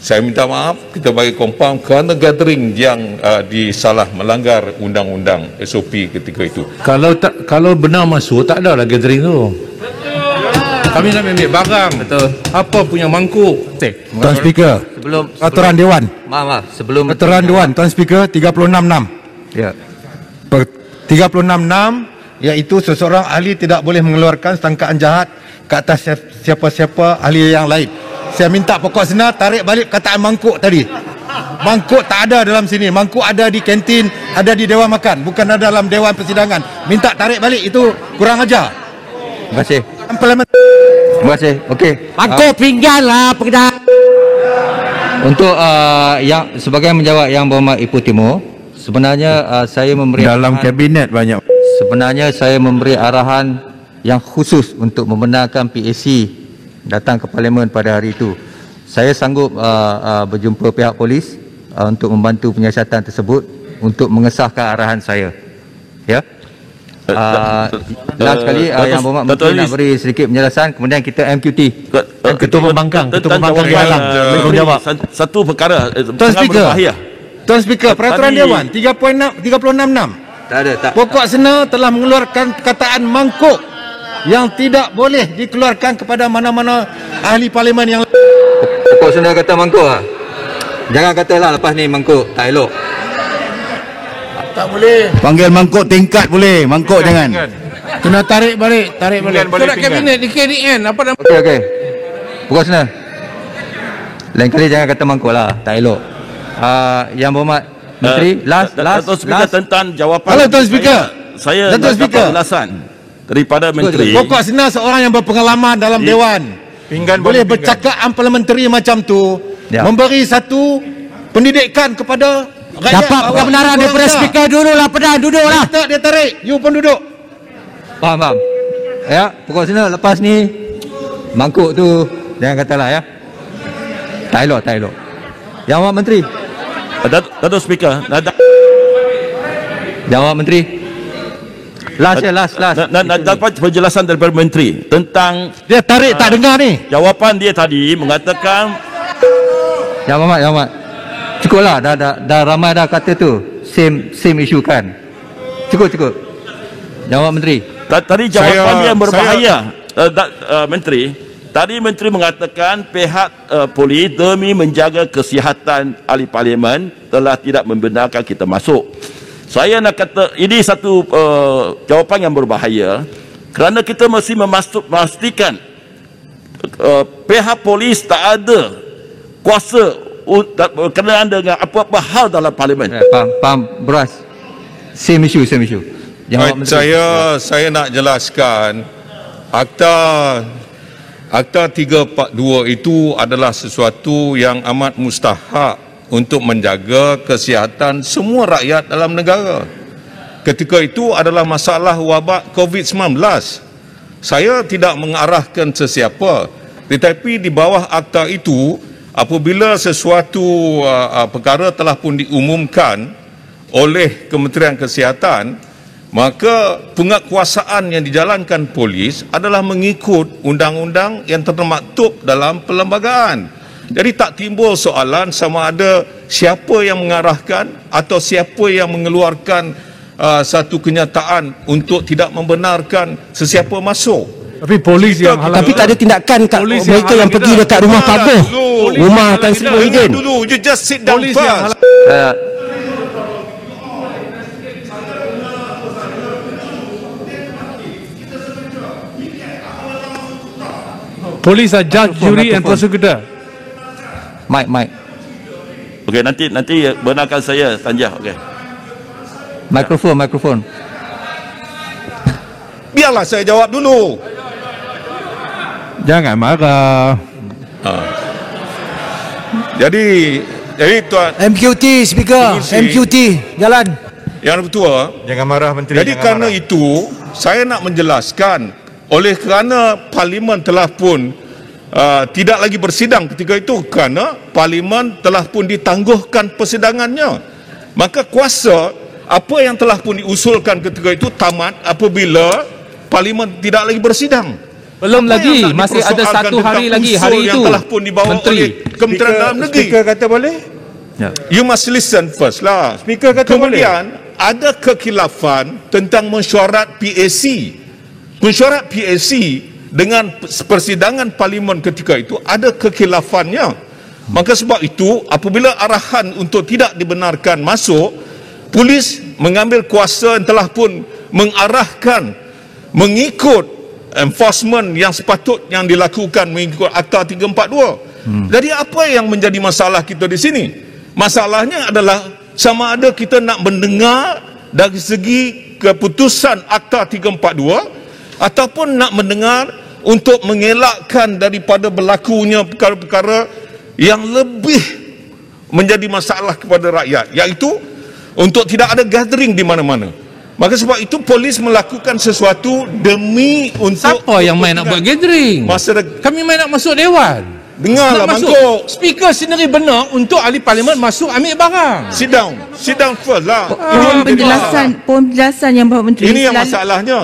Saya minta maaf, kita bagi compound kerana gathering yang disalah melanggar undang-undang SOP ketika itu. Kalau benar masuk, tak ada lah gathering tu. Kami nak ambil barang. Betul. Apa punya mangkuk? Tuan Speaker, peraturan Dewan. Maaf, sebelum Peraturan Dewan, Tuan Speaker, 36.6. ya. 36.6 iaitu seseorang ahli tidak boleh mengeluarkan sangkaan jahat ke atas siapa-siapa ahli yang lain. Saya minta pokok senar tarik balik perkataan mangkuk tadi. Mangkuk tak ada dalam sini. Mangkuk ada di kantin, ada di Dewan Makan, bukan ada dalam Dewan Persidangan. Minta tarik balik, itu kurang ajar. Terima kasih. Parlimen. Terima kasih. Okey. Mangkuk pinggan lah pekerja. Untuk yang sebagai menjawab yang berhormat Ibu Timur, sebenarnya saya memberi Dalam kabinet banyak. sebenarnya saya memberi arahan yang khusus untuk membenarkan PAC datang ke Parlimen pada hari itu. Saya sanggup berjumpa pihak polis untuk membantu penyiasatan tersebut untuk mengesahkan arahan saya. Ya. Last sekali yang berhormat Menteri nak beri sedikit penjelasan, kemudian kita MQT. Ketua Pembangkang belum jawab. Satu perkara Tuan Speaker, Tuan Speaker, peraturan Dewan 36.6. Tak ada, tak. Pokok senar telah mengeluarkan perkataan mangkuk yang tidak boleh dikeluarkan kepada mana-mana ahli parlimen yang Pokok senar kata mangkuk lah. Jangan katalah lepas ni mangkuk, tak elok. tak boleh. Panggil mangkuk tingkat boleh, mangkuk jangan. Kena tarik balik. Surat kabinet di KDN. Apa nama? Okey. Pokok senar. Lain kali jangan kata mangkuk lah, tak elok. Yang berhormat Menteri, last. tentang jawapan. Halo Tuan Speaker. Saya Tuan nak dapat Speaker. ulasan daripada Menteri. Pokok senar seorang yang berpengalaman dalam Dewan. Boleh bercakap parlimentari macam tu, memberi satu pendidikan kepada rakyat. Dapat kebenaran daripada speaker dulu lah. Pedang duduk lah. Dia tarik. You pun duduk. Faham. Ya, pokok senar lepas ni mangkuk tu jangan katalah ya. Tak elok. Yang berhormat Menteri. Datuk Speaker, Jawab Menteri. Last. nak dapat penjelasan daripada Menteri tentang Dia tarik tak dengar ni. jawapan dia tadi mengatakan Yang berhormat. Cukuplah, dah ramai dah kata tu. Same issue kan. Cukup. Jawab Menteri. tadi jawapan dia yang berbahaya. Menteri, tadi Menteri mengatakan pihak polis demi menjaga kesihatan ahli parlimen telah tidak membenarkan kita masuk. Saya nak kata ini satu jawapan yang berbahaya kerana kita mesti memastikan pihak polis tak ada kuasa berkenaan dengan apa-apa hal dalam parlimen. Faham, beras. Same issue. Saya nak jelaskan Akta 342 itu adalah sesuatu yang amat mustahak untuk menjaga kesihatan semua rakyat dalam negara. Ketika itu adalah masalah wabak COVID-19. Saya tidak mengarahkan sesiapa, tetapi di bawah akta itu, apabila sesuatu perkara telah pun diumumkan oleh Kementerian Kesihatan, maka penguasaan yang dijalankan polis adalah mengikut undang-undang yang termaktub dalam perlembagaan. Jadi tak timbul soalan sama ada siapa yang mengarahkan atau siapa yang mengeluarkan satu kenyataan untuk tidak membenarkan sesiapa masuk. Tapi polis yang halang. Tapi tak ada tindakan kat mereka yang pergi dekat rumah Pagoh. Rumah Tan Sri Muhyiddin. Dulu, you just sit down Polis first. Polis are judge, jury and prosecutor. Mike. Okey, nanti benarkan saya Tanjah. Okey. Mikrofon. Biarlah saya jawab dulu. Jangan marah. Jadi Tuan MQT Speaker. MQT jalan. Yang Ketua, Jangan marah Menteri. jadi kerana itu saya nak menjelaskan, oleh kerana Parlimen telah pun tidak lagi bersidang ketika itu kerana Parlimen telah pun ditangguhkan persidangannya, maka kuasa apa yang telah pun diusulkan ketika itu tamat apabila Parlimen tidak lagi bersidang. Belum Apa lagi, yang nak masih ada dipersoalkan satu hari tentang lagi, usul hari yang itu, telah pun dibawa Menteri. oleh Kementerian Dalam Negeri. Speaker kata boleh? You must listen first lah. Speaker kata Kemudian ada kekhilafan tentang mesyuarat PAC. Mesyuarat PAC dengan persidangan parlimen ketika itu ada kekhilafannya. Maka sebab itu apabila arahan untuk tidak dibenarkan masuk, polis mengambil kuasa yang telah pun mengarahkan mengikut enforcement yang sepatutnya yang dilakukan mengikut Akta 342. Jadi apa yang menjadi masalah kita di sini? Masalahnya adalah sama ada kita nak mendengar dari segi keputusan Akta 342 ataupun nak mendengar untuk mengelakkan daripada berlakunya perkara-perkara yang lebih menjadi masalah kepada rakyat, iaitu untuk tidak ada gathering di mana-mana. Maka sebab itu polis melakukan sesuatu demi untuk Siapa yang main nak buat gathering? Kami main nak masuk dewan. Dengarlah Nak masuk. mangkuk. Speaker sendiri benar untuk ahli parlimen masuk ambil barang. Sit down first lah. Penjelasan yang Bapak Menteri Ini yang selalu- masalahnya.